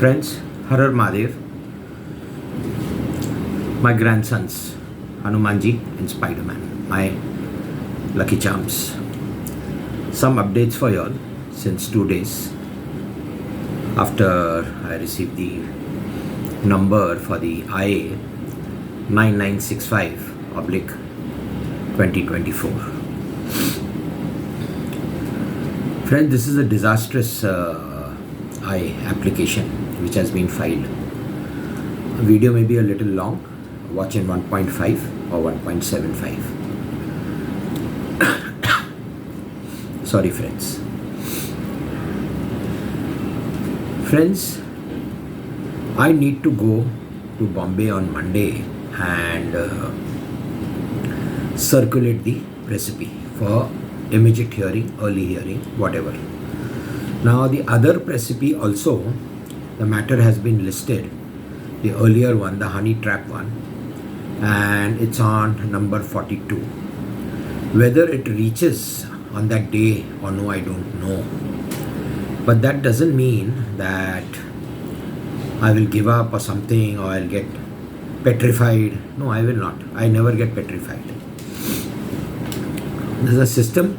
Friends, Harar Mahadev, my grandsons, Hanumanji and Spider-Man, my lucky charms. Some updates for y'all since 2 days after I received the number for the IA 9965/2024. Friends, this is a disastrous IA application which has been filed. The video may be a little long, watch in 1.5 or 1.75. Sorry friends. Friends, I need to go to Bombay on Monday and circulate the recipe for immediate hearing, early hearing, whatever. Now the other recipe also, the matter has been listed, the earlier one, the honey trap one, and it's on number 42. Whether it reaches on that day or no, I don't know. But that doesn't mean that I will give up or something, or I'll get petrified. No, I will not. I never get petrified. There's a system.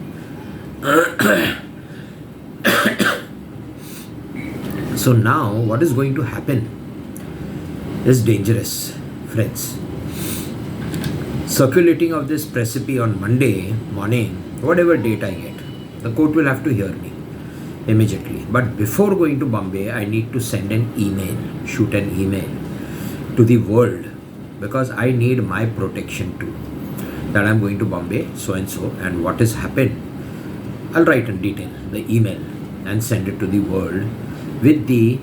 So now what is going to happen is dangerous, friends. Circulating of this recipe on Monday morning, whatever date I get, the court will have to hear me immediately. But before going to Bombay, I need to send an email, shoot an email to the world, because I need my protection too. That I'm going to Bombay, so and so, and what has happened. I'll write in detail the email and send it to the world with the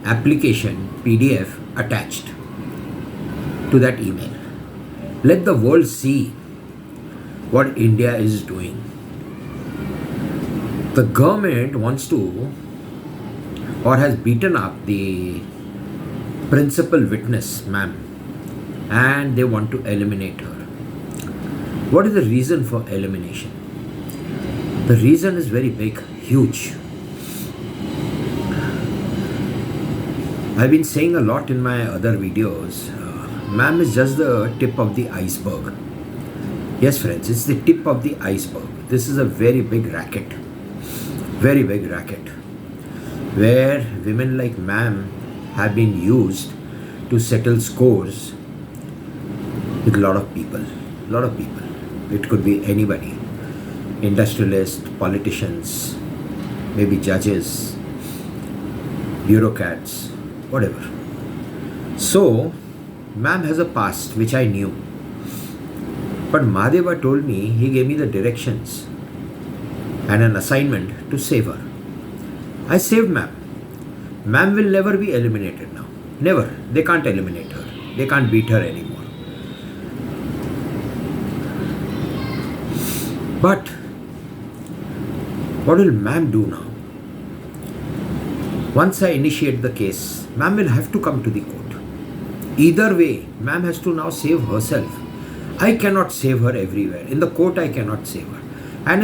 application PDF attached to that email. Let the world see what India is doing. The government wants to, or has beaten up the principal witness, ma'am, and they want to eliminate her. What is the reason for elimination? The reason is very big, huge. I've been saying a lot in my other videos, ma'am is just the tip of the iceberg. Yes friends, it's the tip of the iceberg. This is a very big racket, where women like ma'am have been used to settle scores with a lot of people. It could be anybody, industrialists, politicians, maybe judges, bureaucrats, whatever. So, ma'am has a past which I knew. But Mahadeva told me, he gave me the directions and an assignment to save her. I saved ma'am. Ma'am will never be eliminated now. Never. They can't eliminate her. They can't beat her anymore. But what will ma'am do now? Once I initiate the case, ma'am will have to come to the court. Either way, ma'am has to now save herself. I cannot save her everywhere. In the court, I cannot save her. And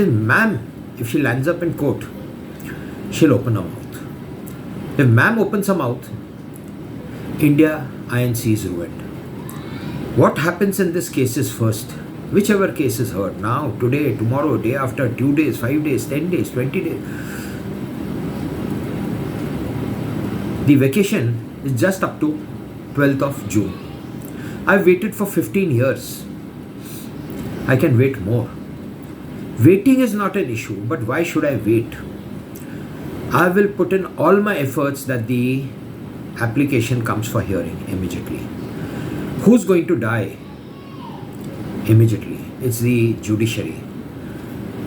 if she lands up in court, she'll open her mouth. If ma'am opens her mouth, India INC is ruined. What happens in this case is first, whichever case is heard, now, today, tomorrow, day after, 2 days, 5 days, 10 days, 20 days. The vacation is just up to 12th of June. I've waited for 15 years. I can wait more. Waiting is not an issue, but why should I wait? I will put in all my efforts that the application comes for hearing immediately. Who's going to die immediately? It's the judiciary.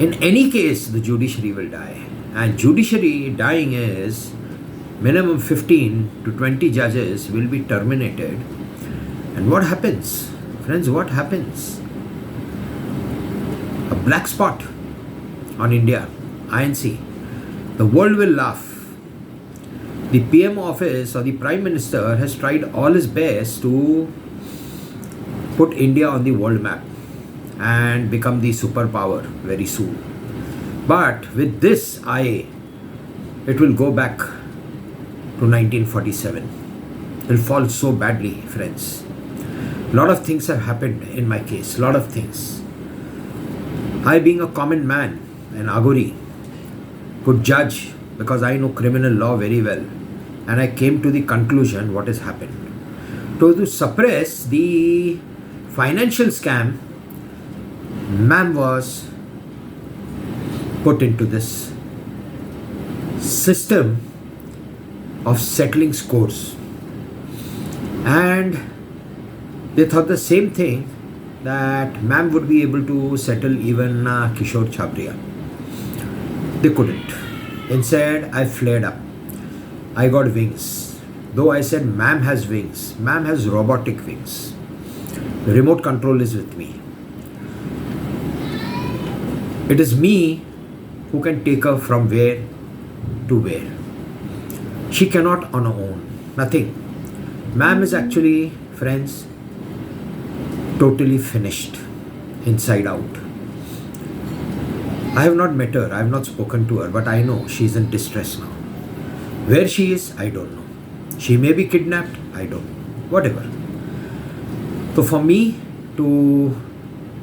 In any case, the judiciary will die. And judiciary dying is minimum 15 to 20 judges will be terminated. And what happens? Friends, what happens? A black spot on India, INC. The world will laugh. The PM office or the Prime Minister has tried all his best to put India on the world map and become the superpower very soon. But with this IA, it will go back to 1947. It will fall so badly, friends. A lot of things have happened in my case, a lot of things. I, being a common man, an Agori, could judge because I know criminal law very well, and I came to the conclusion what has happened. To suppress the financial scam, ma'am was put into this system of settling scores, and they thought the same thing, that ma'am would be able to settle even Kishore Chhabria. They couldn't. Instead, I flared up. I got wings. Though I said ma'am has wings, ma'am has robotic wings. The remote control is with me. It is me who can take her from where to where. She cannot on her own. Nothing. Ma'am is actually, friends, totally finished inside out. I have not met her, I have not spoken to her, but I know she is in distress now. Where she is, I don't know. She may be kidnapped, I don't know. Whatever. So for me to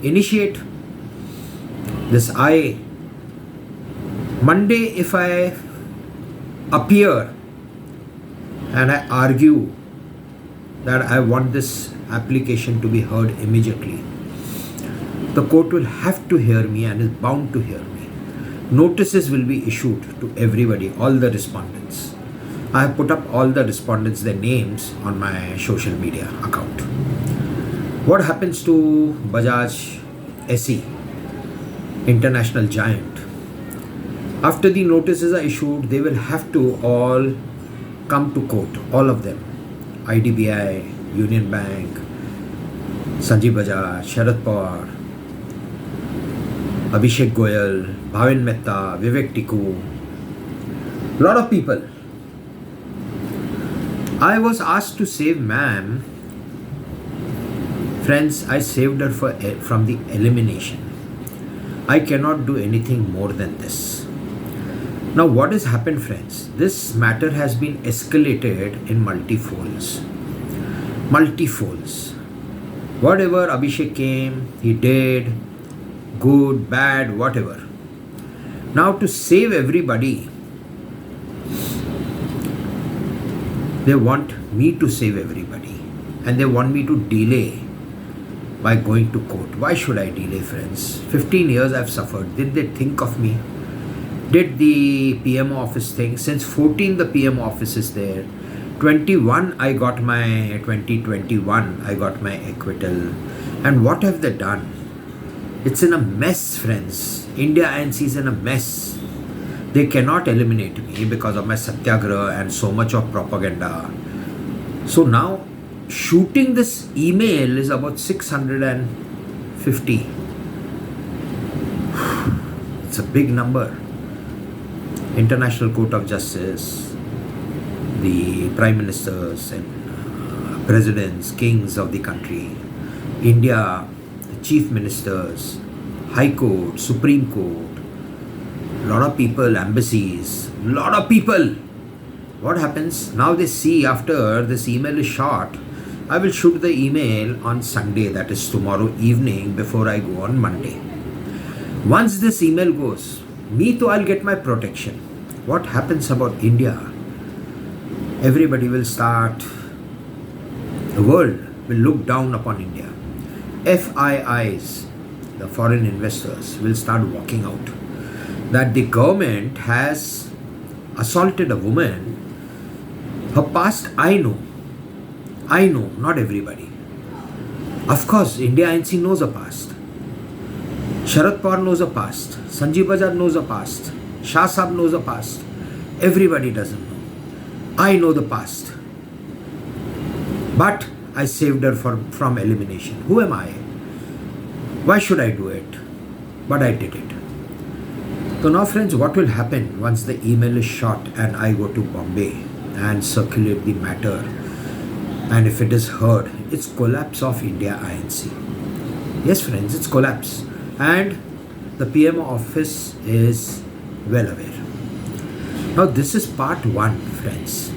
initiate this, Monday, if I appear and I argue that I want this application to be heard immediately, the court will have to hear me and is bound to hear me. Notices will be issued to everybody, all the respondents. I have put up all the respondents, their names on my social media account. What happens to Bajaj SE, international giant? After the notices are issued, they will have to all come to court, all of them. IDBI, Union Bank, Sanjeev Bajaj, Sharad Pawar, Abhishek Goyal, Bhavin Mehta, Vivek Tikku, lot of people. I was asked to save ma'am. Friends, I saved her from the elimination. I cannot do anything more than this. Now what has happened, friends? This matter has been escalated in multifolds. Whatever Abhishek came, he did, good, bad, whatever. Now to save everybody, they want me to save everybody, and they want me to delay by going to court. Why should I delay, friends? 15 years I've suffered. Did they think of me? Did the PMO office think? Since 14 the PMO office is there. 2021 I got my acquittal. And what have they done? It's in a mess, friends. India INC is in a mess. They cannot eliminate me because of my satyagraha and so much of propaganda. So now shooting this email is about 650. It's a big number. International Court of Justice, the prime ministers and presidents, kings of the country, India, the chief ministers, High Court, Supreme Court, lot of people, embassies, lot of people. What happens? Now they see after this email is shot, I will shoot the email on Sunday, that is tomorrow evening, before I go on Monday. Once this email goes, me too, I'll get my protection. What happens about India? Everybody will start, the world will look down upon India. FIIs, the foreign investors, will start walking out. That the government has assaulted a woman. Her past, I know, not everybody. Of course, India INC knows her past. Sharad Pawar knows her past. Sanjeev Bajaj knows her past. Shah Sahab knows her past. Everybody doesn't know. I know the past. But I saved her from elimination. Who am I? Why should I do it? But I did it. So now, friends, what will happen once the email is shot and I go to Bombay and circulate the matter? And if it is heard, it's collapse of India INC. Yes, friends, it's collapse. And the PMO office is well aware. Now, this is part one, friends.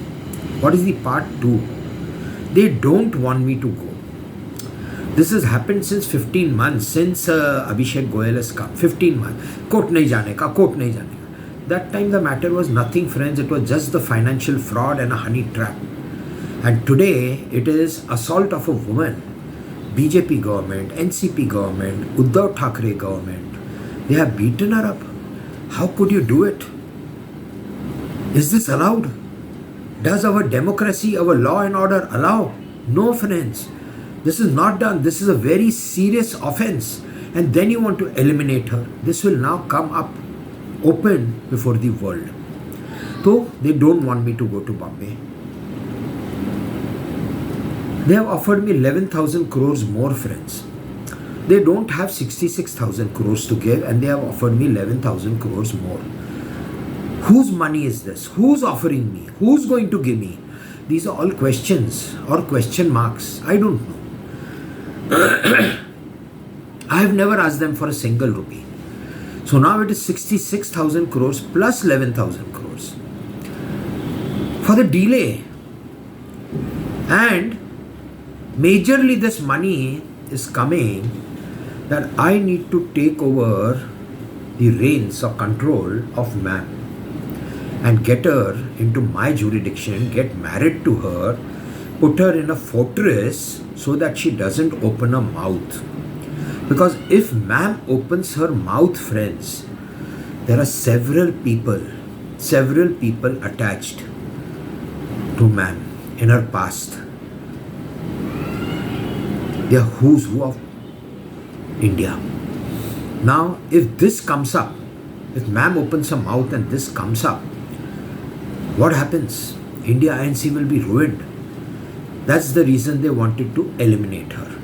What is the part 2? They don't want me to go. This has happened since 15 months, since Abhishek Goyal has come. 15 months. Court nahi jane ka, court nahi jane ka. That time the matter was nothing, friends. It was just the financial fraud and a honey trap. And today it is assault of a woman. BJP government, NCP government, Uddhav Thackeray government. They have beaten her up. How could you do it? Is this allowed? Does our democracy, our law and order allow? No, friends. This is not done. This is a very serious offense. And then you want to eliminate her. This will now come up open before the world. So they don't want me to go to Bombay. They have offered me 11,000 crores more, friends. They don't have 66,000 crores to give and they have offered me 11,000 crores more. Whose money is this? Who's offering me? Who's going to give me? These are all questions or question marks. I don't know. I have never asked them for a single rupee. So now it is 66,000 crores plus 11,000 crores for the delay. And majorly this money is coming that I need to take over the reins or control of ma'am and get her into my jurisdiction, get married to her, put her in a fortress so that she doesn't open her mouth. Because if ma'am opens her mouth, friends, there are several people attached to ma'am in her past. They are who's who of India. Now, if this comes up, if ma'am opens her mouth and this comes up, what happens? India INC will be ruined. That's the reason they wanted to eliminate her.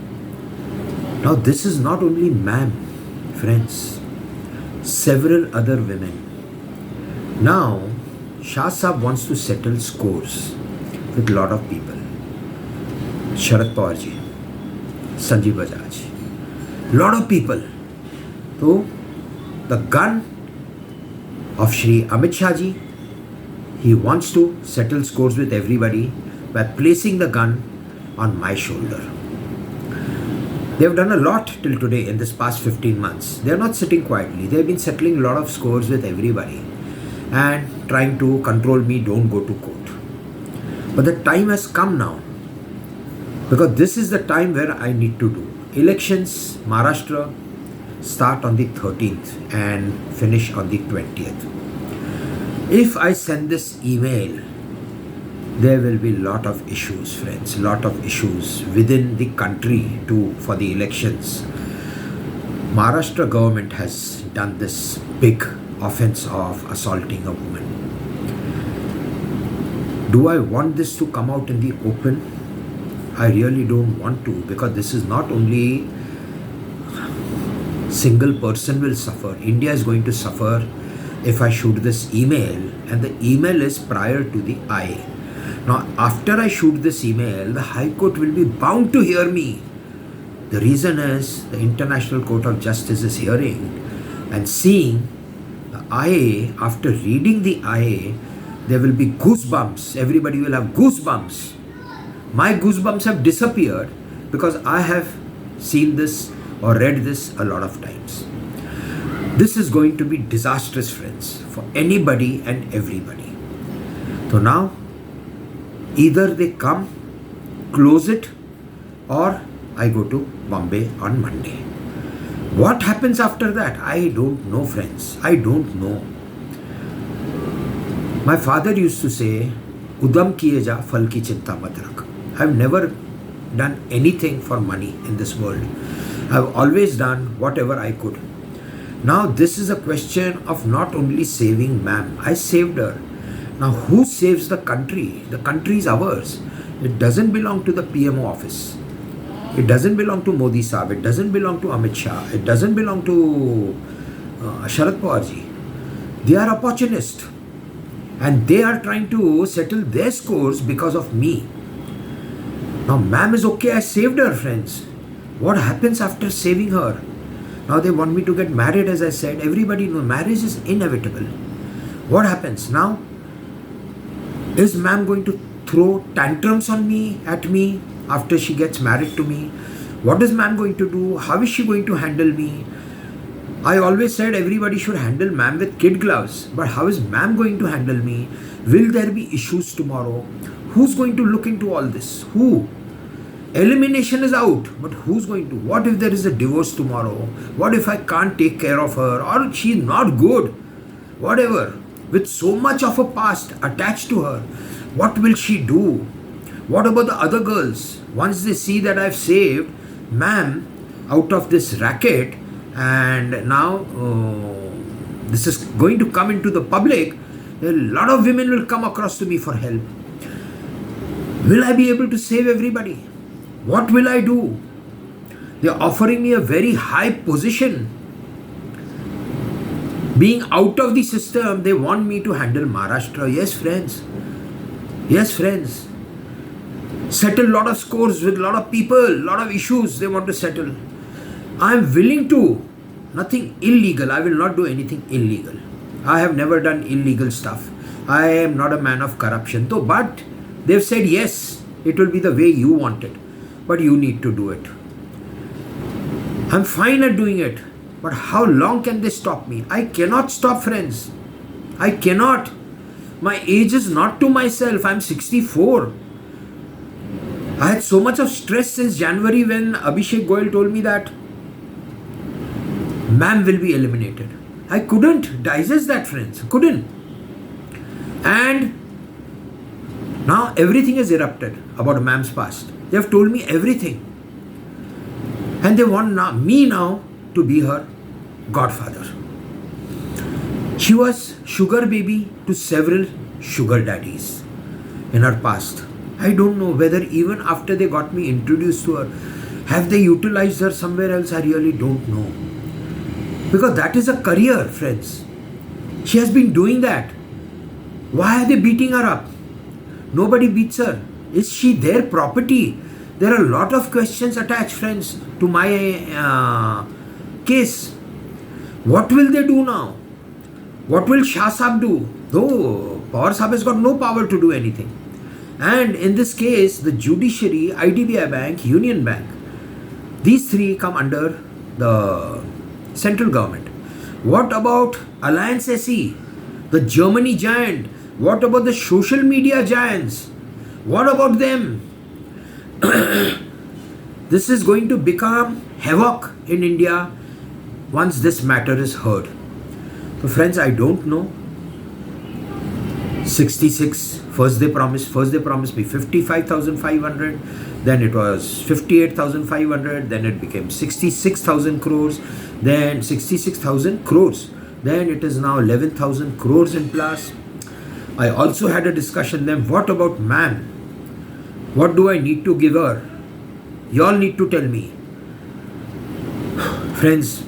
Now this is not only ma'am, friends, several other women. Now Shah Sahab wants to settle scores with a lot of people. Sharad Pawar ji, Sanjeev Bajaj, lot of people. So the gun of Shri Amit Shah ji, he wants to settle scores with everybody by placing the gun on my shoulder. They have done a lot till today in this past 15 months. They are not sitting quietly. They have been settling a lot of scores with everybody and trying to control me, don't go to court. But the time has come now, because this is the time where I need to do. Elections, Maharashtra, start on the 13th and finish on the 20th. If I send this email, there will be lot of issues, friends, lot of issues within the country too for the elections. Maharashtra government has done this big offense of assaulting a woman. Do I want this to come out in the open? I really don't want to, because this is not only single person will suffer. India is going to suffer if I shoot this email, and the email is prior to the IA. Now, after I shoot this email, the High Court will be bound to hear me. The reason is the International Court of Justice is hearing and seeing the IA. After reading the IA, there will be goosebumps. Everybody will have goosebumps. My goosebumps have disappeared because I have seen this or read this a lot of times. This is going to be disastrous, friends, for anybody and everybody. So now, either they come, close it, or I go to Bombay on Monday. What happens after that? I don't know, friends. I don't know. My father used to say, Udam kiye ja, phal ki chinta mat rakh. I've never done anything for money in this world. I've always done whatever I could. Now this is a question of not only saving ma'am. I saved her. Now who saves the country? The country is ours. It doesn't belong to the PMO office. It doesn't belong to Modi Saab. It doesn't belong to Amit Shah. It doesn't belong to Sharad Pawar ji. They are opportunists. And they are trying to settle their scores because of me. Now ma'am is okay, I saved her, friends. What happens after saving her? Now they want me to get married, as I said. Everybody knows marriage is inevitable. What happens now? Is ma'am going to throw tantrums on me, at me, after she gets married to me? What is ma'am going to do? How is she going to handle me? I always said everybody should handle ma'am with kid gloves. But how is ma'am going to handle me? Will there be issues tomorrow? Who's going to look into all this? Who? Elimination is out, but who's going to? What if there is a divorce tomorrow? What if I can't take care of her? Or she's not good? Whatever. With so much of a past attached to her, what will she do? What about the other girls? Once they see that I've saved ma'am out of this racket, and now this is going to come into the public, a lot of women will come across to me for help. Will I be able to save everybody? What will I do? They are offering me a very high position. Being out of the system, they want me to handle Maharashtra. Yes, friends. Yes, friends. Settle a lot of scores with a lot of people, a lot of issues they want to settle. I am willing to. Nothing illegal. I will not do anything illegal. I have never done illegal stuff. I am not a man of corruption. So, but they've said yes, it will be the way you want it. But you need to do it. I'm fine at doing it. But how long can they stop me? I cannot stop, friends. I cannot. My age is not to myself. I'm 64. I had so much of stress since January when Abhishek Goyal told me that ma'am will be eliminated. I couldn't digest that, friends. Couldn't. And now everything has erupted about ma'am's past. They have told me everything. And they want me now to be her godfather. She was sugar baby to several sugar daddies in her past. I don't know whether even after they got me introduced to her, have they utilized her somewhere else? I really don't know. Because that is a career, friends. She has been doing that. Why are they beating her up? Nobody beats her. Is she their property? There are a lot of questions attached, friends, to my case. What will they do now? What will Shah Sahab do? Though Pawar Sahab has got no power to do anything. And in this case, the judiciary, IDBI Bank, Union Bank, these three come under the central government. What about Alliance SE, the Germany giant? What about the social media giants? What about them? This is going to become havoc in India once this matter is heard. So friends, I don't know. 66, first they promised me 55,500, then it was 58,500, then it became 66,000 crores, then 66,000 crores, then it is now 11,000 crores in plus. I also had a discussion then, what about ma'am? What do I need to give her? You all need to tell me. Friends,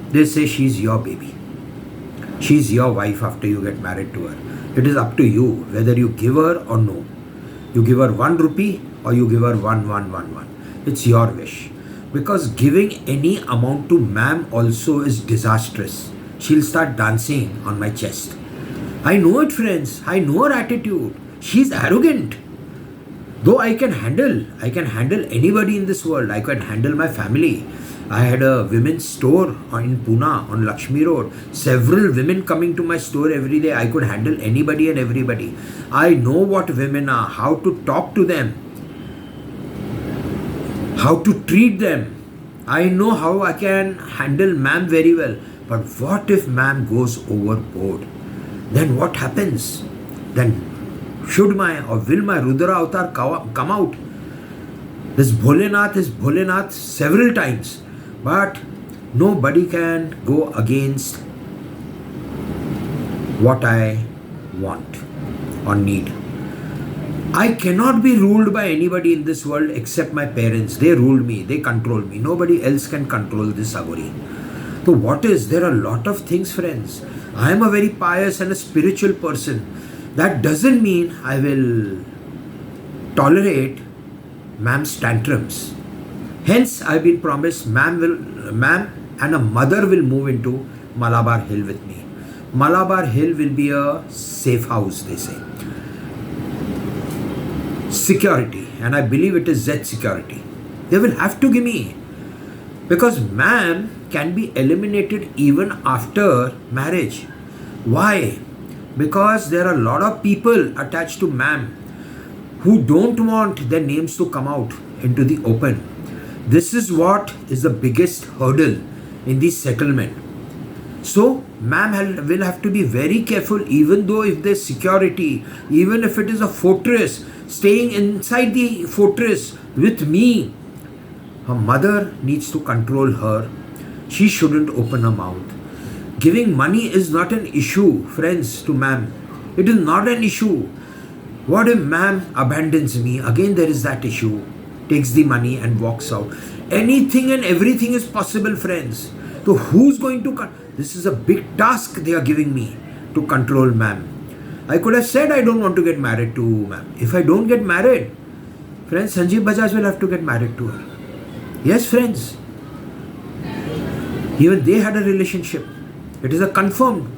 they say she's your baby. She's your wife after you get married to her. It is up to you whether you give her or no. You give her 1 rupee or you give her 1. It's your wish. Because giving any amount to ma'am also is disastrous. She'll start dancing on my chest. I know it, friends. I know her attitude. She's arrogant. Though I can handle anybody in this world. I can handle my family. I had a women's store in Pune on Lakshmi Road. Several women coming to my store every day. I could handle anybody and everybody. I know what women are, how to talk to them, how to treat them. I know how I can handle ma'am very well. But what if ma'am goes overboard? Then what happens? Then should my or will my Rudra avatar come out? This Bholenath is Bholenath several times. But nobody can go against what I want or need. I cannot be ruled by anybody in this world except my parents. They ruled me, they control me. Nobody else can control this Agori. So what is? There are a lot of things, friends. I am a very pious and a spiritual person. That doesn't mean I will tolerate ma'am's tantrums. Hence, I've been promised ma'am and a mother will move into Malabar Hill with me. Malabar Hill will be a safe house, they say. security, and I believe it is Z security. They will have to give me, because ma'am can be eliminated even after marriage. Why? Because there are a lot of people attached to ma'am who don't want their names to come out into the open. This is what is the biggest hurdle in the settlement. So ma'am will have to be very careful, even though if there's security, even if it is a fortress, staying inside the fortress with me, her mother needs to control her. She shouldn't open her mouth. Giving money is not an issue, friends, to ma'am. It is not an issue. What if ma'am abandons me? Again, there is that issue. Takes the money and walks out. Anything and everything is possible, friends. So who's going to... This is a big task they are giving me to control ma'am. I could have said I don't want to get married to ma'am. If I don't get married, friends, Sanjeev Bajaj will have to get married to her. Yes, friends. Even they had a relationship. It is a confirmed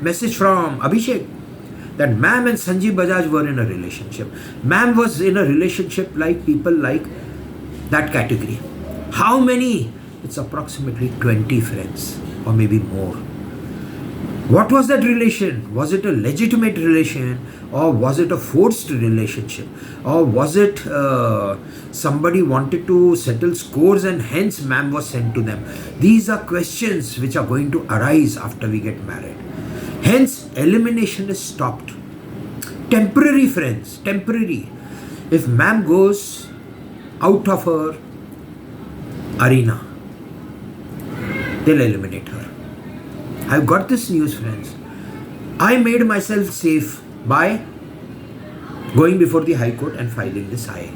message from Abhishek that ma'am and Sanjeev Bajaj were in a relationship. Ma'am was in a relationship like people like that category. How many? It's approximately 20 friends, or maybe more. What was that relation? Was it a legitimate relation, or was it a forced relationship, or was it somebody wanted to settle scores and hence ma'am was sent to them? These are questions which are going to arise after we get married. Hence, elimination is stopped. Temporary, friends, temporary. If ma'am goes out of her arena, they'll eliminate her. I've got this news, friends. I made myself safe by going before the High Court and filing this IA.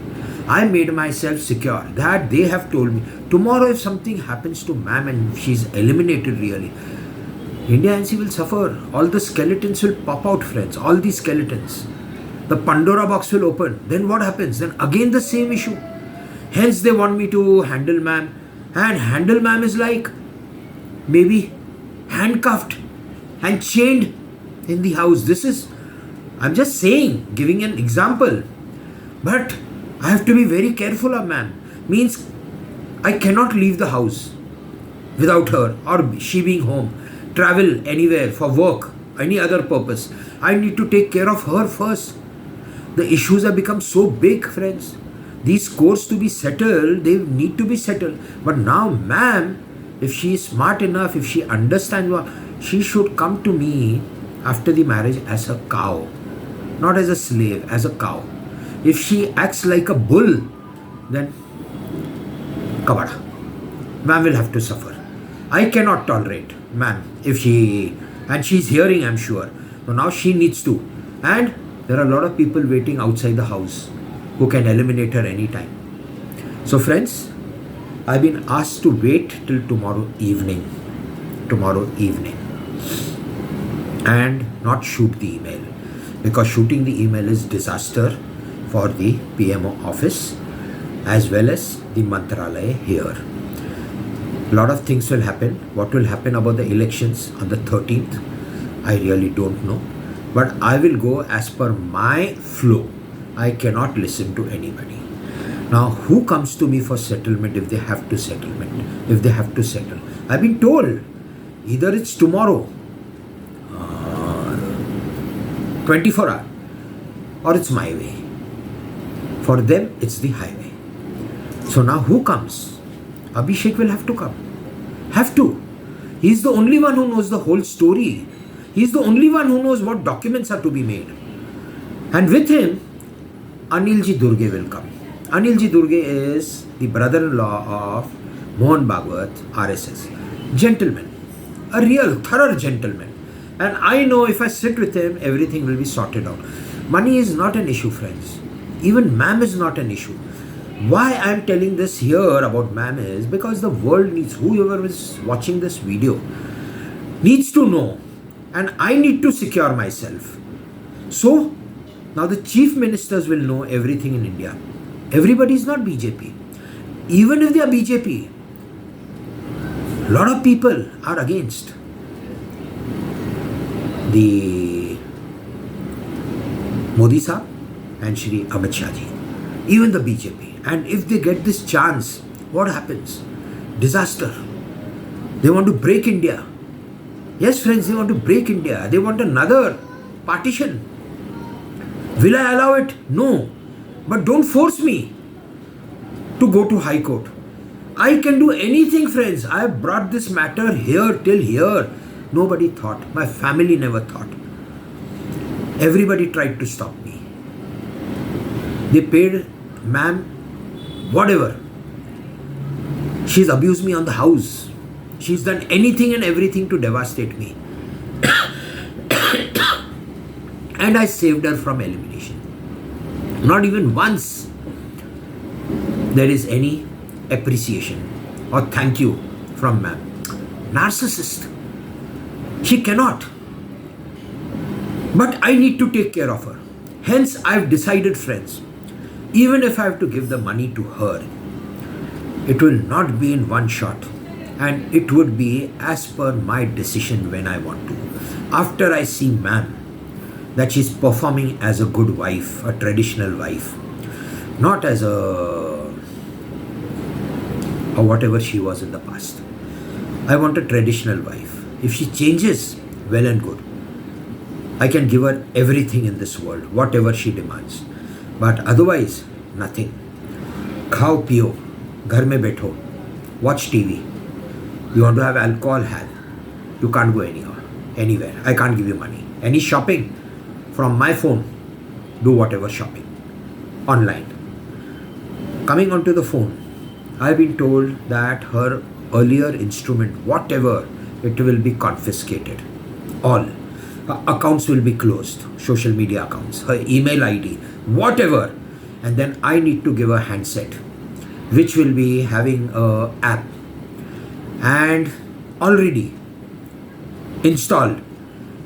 I made myself secure that they have told me, tomorrow if something happens to ma'am and she's eliminated really, India NC will suffer. All the skeletons will pop out, friends. All these skeletons. The Pandora box will open. Then what happens? Then again the same issue. Hence they want me to handle ma'am. And handle ma'am is like maybe handcuffed and chained in the house. This is, I'm just saying, giving an example. But I have to be very careful of ma'am. Means I cannot leave the house without her, or she being home. Travel anywhere for work, any other purpose. I need to take care of her first. The issues have become so big, friends. These scores to be settled, they need to be settled. But now, ma'am, if she is smart enough, if she understands what, she should come to me after the marriage as a cow, not as a slave, as a cow. If she acts like a bull, then kabada. Ma'am will have to suffer. I cannot tolerate ma'am if she, and she's hearing, I'm sure. So now she needs to. And there are a lot of people waiting outside the house who can eliminate her anytime. So friends, I've been asked to wait till tomorrow evening. And not shoot the email, because shooting the email is disaster for the PMO office as well as the Mantralaya here. A lot of things will happen. What will happen about the elections on the 13th, I really don't know. But I will go as per my flow. I cannot listen to anybody. Now, who comes to me for settlement if they have to settle? I've been told either it's tomorrow, 24 hours, or it's my way. For them, it's the highway. So now who comes? Abhishek will have to come. Have to. He's the only one who knows the whole story. He's the only one who knows what documents are to be made. And with him, Anilji Durge will come. Anilji Durge is the brother-in-law of Mohan Bhagwat, RSS. Gentleman. A real, thorough gentleman. And I know if I sit with him, everything will be sorted out. Money is not an issue, friends. Even ma'am is not an issue. Why I am telling this here about ma'am is because the world needs, whoever is watching this video needs to know, and I need to secure myself. So now the chief ministers will know everything in India. Everybody is not BJP. Even if they are BJP, a lot of people are against the Modi Sahab and Shri Amit Shah ji. even the BJP. And if they get this chance, what happens? Disaster. They want to break India. Yes, friends, they want to break India. They want another partition. Will I allow it? No. But don't force me to go to High Court. I can do anything, friends. I have brought this matter here till here. Nobody thought. My family never thought. Everybody tried to stop me. They paid ma'am whatever. She's abused me on the house. She's done anything and everything to devastate me. And I saved her from elimination. Not even once there is any appreciation or thank you from ma'am. Narcissist. She cannot. But I need to take care of her. Hence, I've decided, friends, even if I have to give the money to her, it will not be in one shot. And it would be as per my decision when I want to. After I see ma'am that she's performing as a good wife, a traditional wife, not as a or whatever she was in the past. I want a traditional wife. If she changes, well and good. I can give her everything in this world, whatever she demands. But otherwise, nothing. Khao piyo, ghar mein betho, watch TV. You want to have alcohol? Have. You can't go anywhere. I can't give you money. Any shopping from my phone, do whatever shopping. Online. Coming onto the phone, I've been told that her earlier instrument, whatever, it will be confiscated. All. Her accounts will be closed. Social media accounts. Her email ID. Whatever. And then I need to give her handset, which will be having a app. And already installed.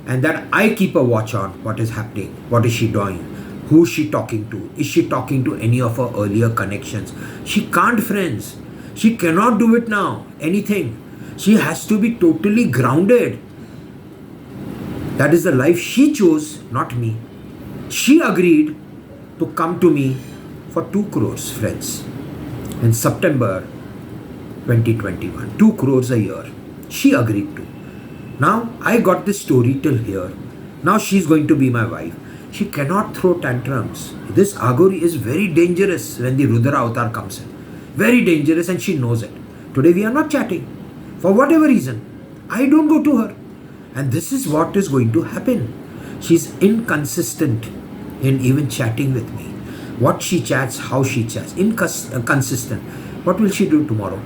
And that I keep a watch on what is happening. What is she doing? Who is she talking to? Is she talking to any of her earlier connections? She can't, friends. She cannot do it now. Anything. She has to be totally grounded. That is the life she chose, not me. She agreed to come to me for 2 crores, friends. In September 2021. 2 crores a year. She agreed to. Now, I got this story till here. Now she's going to be my wife. She cannot throw tantrums. This Agori is very dangerous when the Rudra avatar comes in. Very dangerous, and she knows it. Today we are not chatting. For whatever reason, I don't go to her. And this is what is going to happen. She's inconsistent in even chatting with me. What she chats, how she chats. Inconsistent. What will she do tomorrow?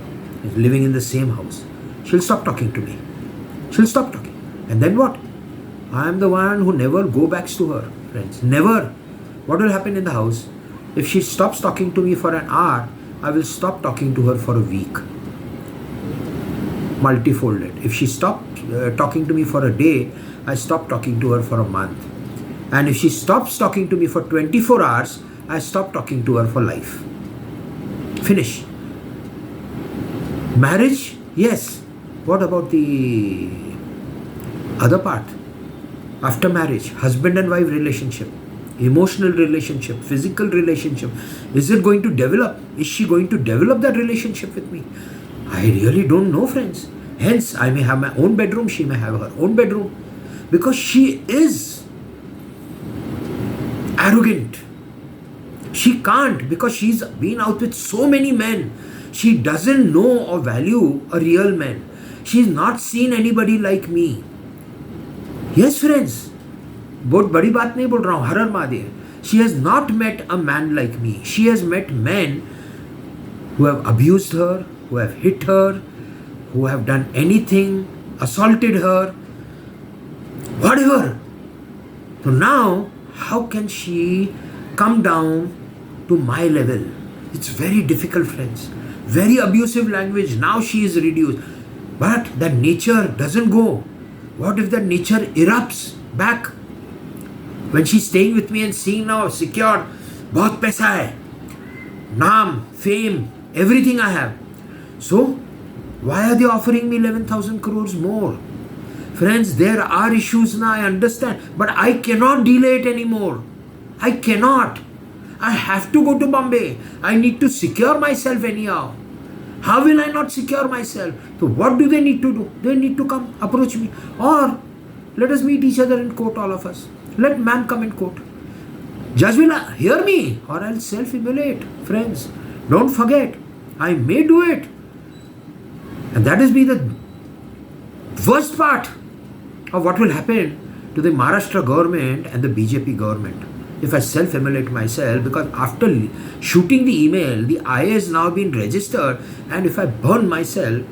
Living in the same house. She'll stop talking to me. She'll stop talking. And then what? I am the one who never go back to her, friends. Never. What will happen in the house? If she stops talking to me for an hour, I will stop talking to her for a week. Multifolded. If she stopped talking to me for a day, I stop talking to her for a month. And if she stops talking to me for 24 hours, I stop talking to her for life. Finish. Marriage? Yes. What about the other part? After marriage, husband and wife relationship, emotional relationship, physical relationship. Is it going to develop? Is she going to develop that relationship with me? I really don't know, friends. Hence, I may have my own bedroom, she may have her own bedroom. Because she is arrogant. She can't, because she's been out with so many men. She doesn't know or value a real man. She's not seen anybody like me. Yes, friends. बहुत बड़ी बात नहीं बोल रहा हूँ. हर हर Mahadev. She has not met a man like me. She has met men who have abused her, who have hit her, who have done anything, assaulted her, whatever. So now, how can she come down to my level? It's very difficult, friends. Very abusive language. Now she is reduced. But that nature doesn't go. What if that nature erupts back? When she's staying with me and seeing now secured, बहुत पैसा है, naam, fame, everything I have. So, why are they offering me 11,000 crores more? Friends, there are issues now, I understand. But I cannot delay it anymore. I cannot. I have to go to Bombay. I need to secure myself anyhow. How will I not secure myself? So what do they need to do? They need to come approach me. Or let us meet each other in court, all of us. Let ma'am come in court. Judge will hear me or I'll self-immolate. Friends, don't forget, I may do it. And that is be the worst part of what will happen to the Maharashtra government and the BJP government if I self-immolate myself, because after shooting the email, the IA has now been registered, and if I burn myself,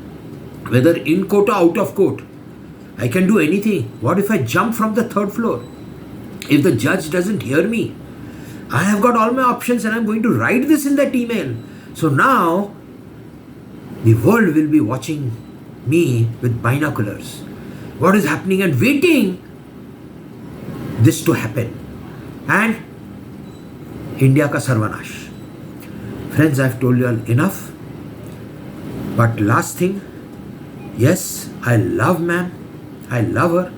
whether in court or out of court, I can do anything. What if I jump from the third floor? If the judge doesn't hear me, I have got all my options and I'm going to write this in that email. So now, the world will be watching me with binoculars. What is happening and waiting this to happen. And India ka sarvanash. Friends, I've told you all enough. But last thing, yes, I love ma'am. I love her.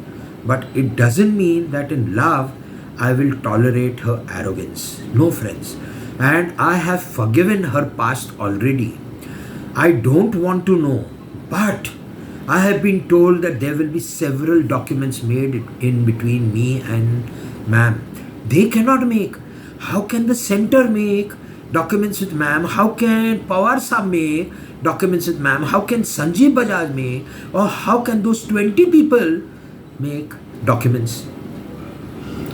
But it doesn't mean that in love, I will tolerate her arrogance. No, friends. And I have forgiven her past already. I don't want to know. But I have been told that there will be several documents made in between me and ma'am. They cannot make. How can the center make documents with ma'am? How can Pawar Saab make documents with ma'am? How can Sanjeev Bajaj make? Or how can those 20 people make documents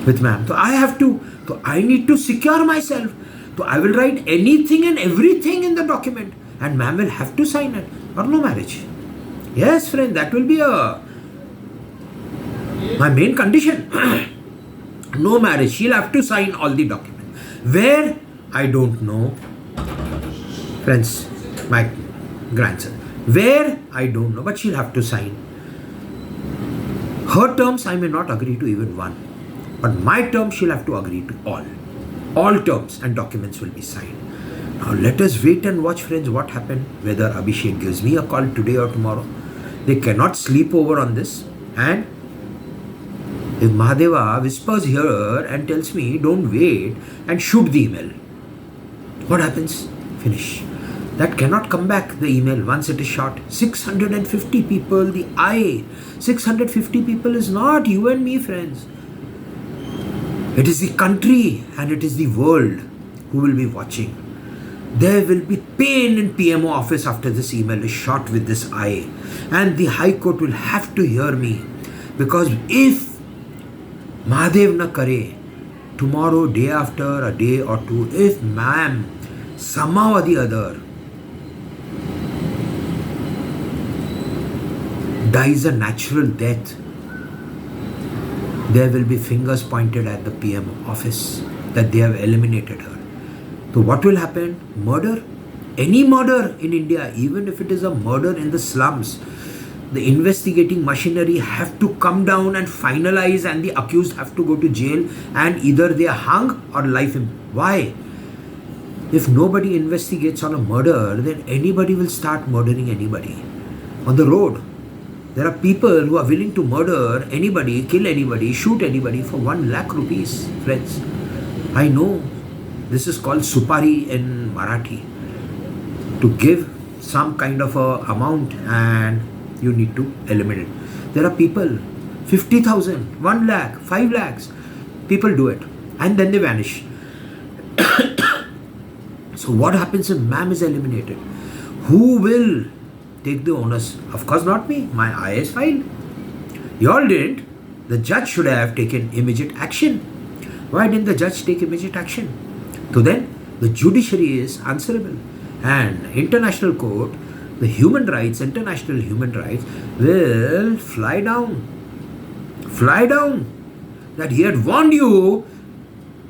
with ma'am? So I need to secure myself. So I will write anything and everything in the document. And ma'am will have to sign it. Or no marriage. Yes, friend, that will be my main condition. No marriage. She'll have to sign all the documents. Where? I don't know. Friends, my grandson. Where? I don't know. But she'll have to sign. Her terms I may not agree to even one. But my terms she'll have to agree to all. All terms and documents will be signed. Now let us wait and watch, friends, what happened. Whether Abhishek gives me a call today or tomorrow. They cannot sleep over on this. And if Mahadeva whispers here and tells me don't wait and shoot the email, what happens? Finish. That cannot come back, the email, once it is shot. 650 people, the IA. 650 people is not you and me, friends. It is the country and it is the world who will be watching. There will be pain in PMO office after this email is shot with this IA. And the High Court will have to hear me. Because if Mahadev na kare, tomorrow, day after, a day or two, if ma'am somehow or the other dies a natural death, there will be fingers pointed at the PMO office that they have eliminated her. So what will happen? Murder? Any murder in India, even if it is a murder in the slums, the investigating machinery have to come down and finalize, and the accused have to go to jail, and either they are hung or life imprisonment. Why? If nobody investigates on a murder, then anybody will start murdering anybody. On the road, there are people who are willing to murder anybody, kill anybody, shoot anybody for 1 lakh rupees, friends. I know this is called supari in Marathi. To give some kind of a amount and you need to eliminate. There are people, 50,000, 1 lakh, 5 lakhs. People do it and then they vanish. So what happens if ma'am is eliminated? Who will take the onus? Of course not me. My IA is filed. You all didn't. The judge should have taken immediate action. Why didn't the judge take immediate action? So then the judiciary is answerable. And international court, the human rights, international human rights will fly down. Fly down. That he had warned you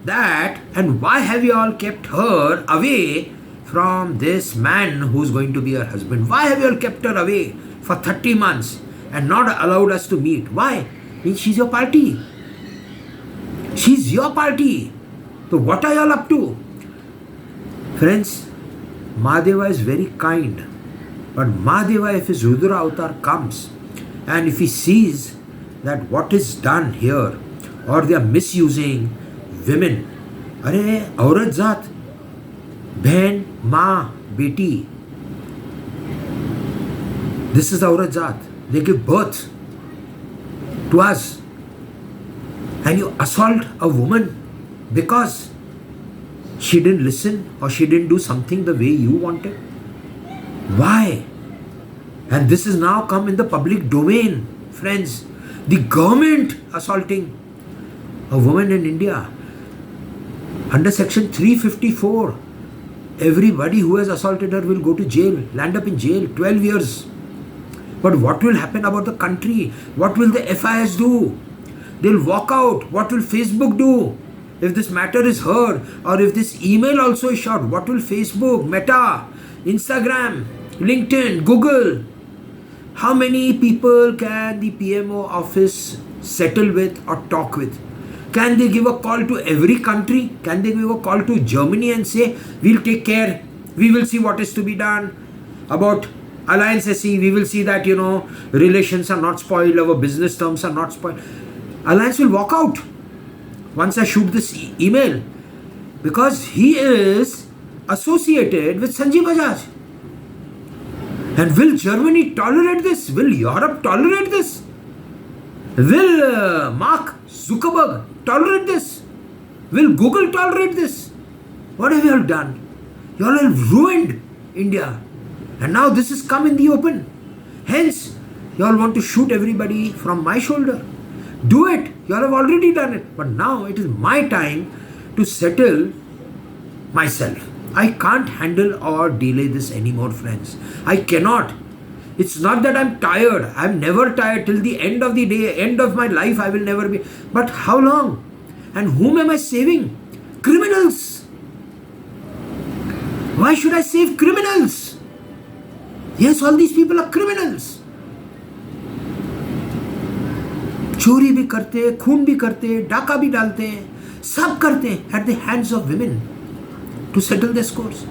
that, and why have you all kept her away from this man who's going to be her husband? Why have you all kept her away for 30 months and not allowed us to meet? Why? Means she's your party. She's your party. So what are you all up to? Friends, Mahadeva is very kind. But Mahadeva, if his Rudra avatar comes and if he sees that what is done here, or they are misusing women अरे औरत जात, बहन, माँ, बेटी, this is the औरत जात. They give birth to us, and you assault a woman because she didn't listen or she didn't do something the way you wanted. Why? And this is now come in the public domain, friends. The government assaulting a woman in India under section 354. Everybody who has assaulted her will go to jail, land up in jail 12 years. But what will happen about the country? What will the FIS do? They'll walk out. What will Facebook do? If this matter is heard, or if this email also is shot, what will Facebook, Meta, Instagram, LinkedIn, Google? How many people can the PMO office settle with or talk with? Can they give a call to every country? Can they give a call to Germany and say, we'll take care, we will see what is to be done about Alliance SE, we will see that, relations are not spoiled, our business terms are not spoiled. Alliance will walk out once I shoot this email, because he is associated with Sanjeev Bajaj. And will Germany tolerate this? Will Europe tolerate this? Will Mark Zuckerberg tolerate this? Will Google tolerate this? What have you all done? You all have ruined India. And now this has come in the open. Hence, you all want to shoot everybody from my shoulder. Do it. You all have already done it. But now it is my time to settle myself. I can't handle or delay this anymore, friends. I cannot. It's not that I'm tired. I'm never tired. Till the end of the day, end of my life, I will never be. But how long? And whom am I saving? Criminals. Why should I save criminals? Yes, all these people are criminals. चोरी भी करते हैं, खून भी करते हैं, डाका भी डालते हैं, सब करते हैं at the hands of women to settle their scores.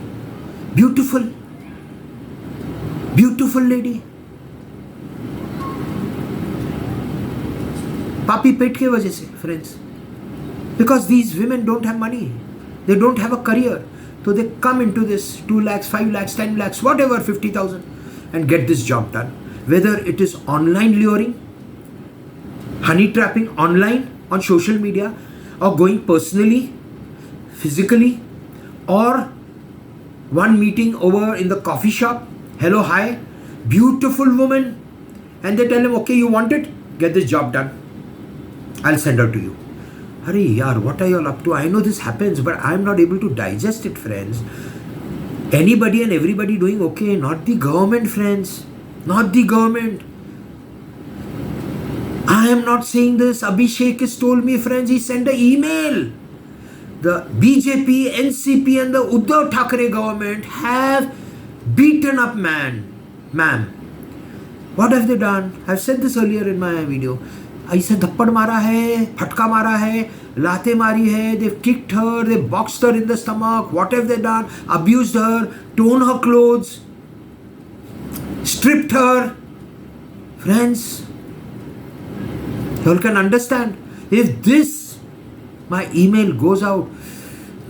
Beautiful, beautiful lady. पापी पेट के वजह से, friends. Because these women don't have money, they don't have a career, so they come into this 2 lakhs, 5 lakhs, 10 lakhs, whatever, 50,000, and get this job done. Whether it is online luring, honey trapping online on social media, or going personally, physically, or one meeting over in the coffee shop, hello, hi, beautiful woman, and they tell him, okay, you want it? Get this job done. I'll send her to you. Hurry, yaar, what are you all up to? I know this happens, but I'm not able to digest it, friends. Anybody and everybody doing okay, not the government, friends. Not the government. I am not saying this. Abhishek has told me, friends, he sent an email. The BJP, NCP and the Uddhav Thackeray government have beaten up ma'am. What have they done? I've said this earlier in my video. ऐसे धप्पड़ मारा है, फटका मारा है, लाते मारी है, they've kicked her, they boxed her in the stomach, what have they done? Abused her, torn her clothes, stripped her. Friends, you all can understand. If this, my email goes out,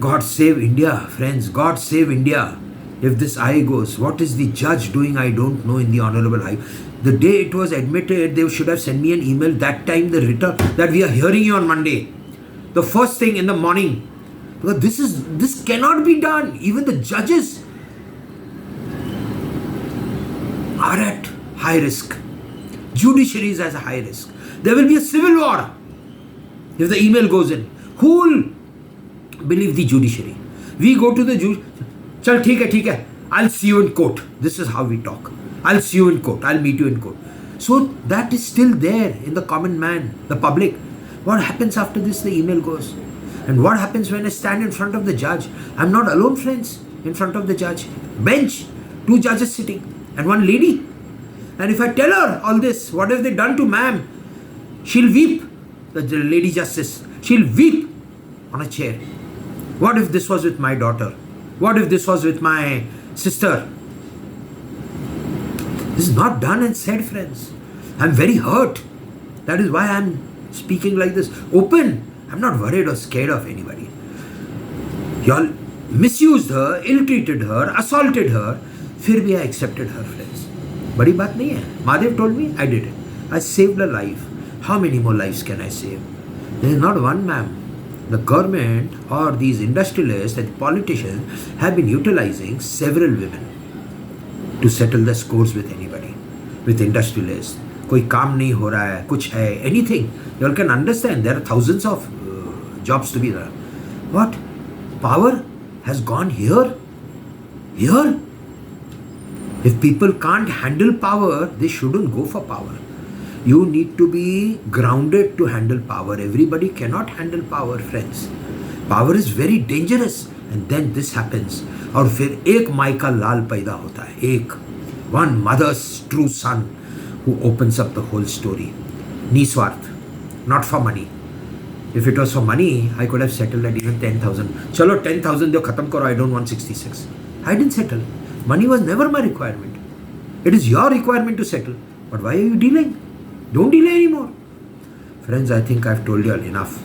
God save India, friends, God save India. If this I goes, what is the judge doing? I don't know in the Honorable High. The day it was admitted, they should have sent me an email that time, the return, that we are hearing you on Monday. The first thing in the morning. Because this cannot be done. Even the judges are at high risk. Judiciary is at a high risk. There will be a civil war if the email goes in. Who will believe the judiciary? We go to the judiciary. Chal, theek hai. I'll see you in court. This is how we talk. I'll see you in court. I'll meet you in court. So that is still there in the common man, the public. What happens after this? The email goes. And what happens when I stand in front of the judge? I'm not alone, friends, in front of the judge. Bench, 2 judges sitting and 1 lady. And if I tell her all this, what have they done to ma'am? She'll weep. The lady justice. She'll weep on a chair. What if this was with my daughter? What if this was with my sister? This is not done and said, friends. I'm very hurt. That is why I'm speaking like this. Open. I'm not worried or scared of anybody. Y'all misused her, ill-treated her, assaulted her. फिर भी I accepted her, friends. बड़ी बात नहीं है. Mahadev told me, I did it. I saved a life. How many more lives can I save? There is not one, ma'am. The government or these industrialists and politicians have been utilizing several women to settle the scores with anybody, with industrialists. कोई काम नहीं हो रहा है, कुछ है, anything. You all can understand there are thousands of jobs to be done. What? Power has gone here? Here? If people can't handle power, they shouldn't go for power. You need to be grounded to handle power. Everybody cannot handle power, friends. Power is very dangerous. And then this happens. और फिर एक माई का लाल पैदा होता है. एक. One mother's true son who opens up the whole story. निस्वार्थ. Not for money. If it was for money, I could have settled at even 10,000. चलो 10,000 दो खत्म करो. I don't want 66. I didn't settle. Money was never my requirement. It is your requirement to settle. But why are you delaying? Don't delay anymore. Friends, I think I've told you all enough.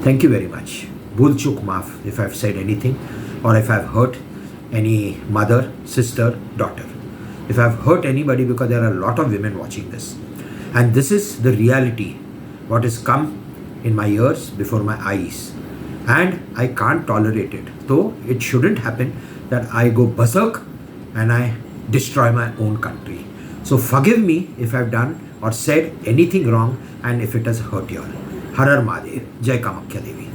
Thank you very much. Bhul chuk maaf if I've said anything or if I've hurt any mother, sister, daughter. If I've hurt anybody, because there are a lot of women watching this. And this is the reality. What has come in my ears, before my eyes. And I can't tolerate it. Though it shouldn't happen that I go berserk and I destroy my own country. So forgive me if I've done or said anything wrong and if it has hurt you all. Har Har Mahadev. Jai Kamakhya Devi.